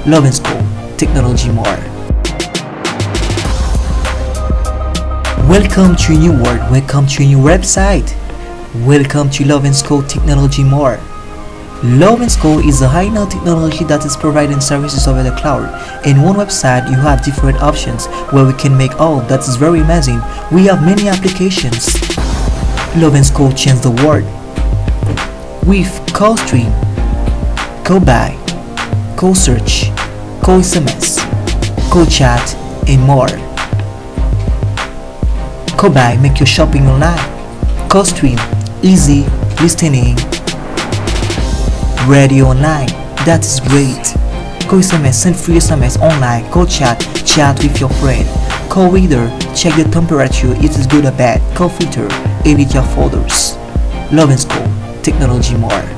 Love and School, technology more. Welcome to a new world, welcome to a new website. Welcome to Love and School, technology more. Love and School is a high-end technology that is providing services over the cloud. In one website, you have different options where we can make all. That is very amazing. We have many applications. Love and School changed the world with call stream, call buy, call search, call SMS, call chat, and more. Call buy, make your shopping online. Call stream, easy listening. Radio online, that is great. Call SMS, send free SMS online. Call chat, chat with your friend. Call reader, check the temperature, it is good or bad. Call filter, edit your folders. Love and School, technology more.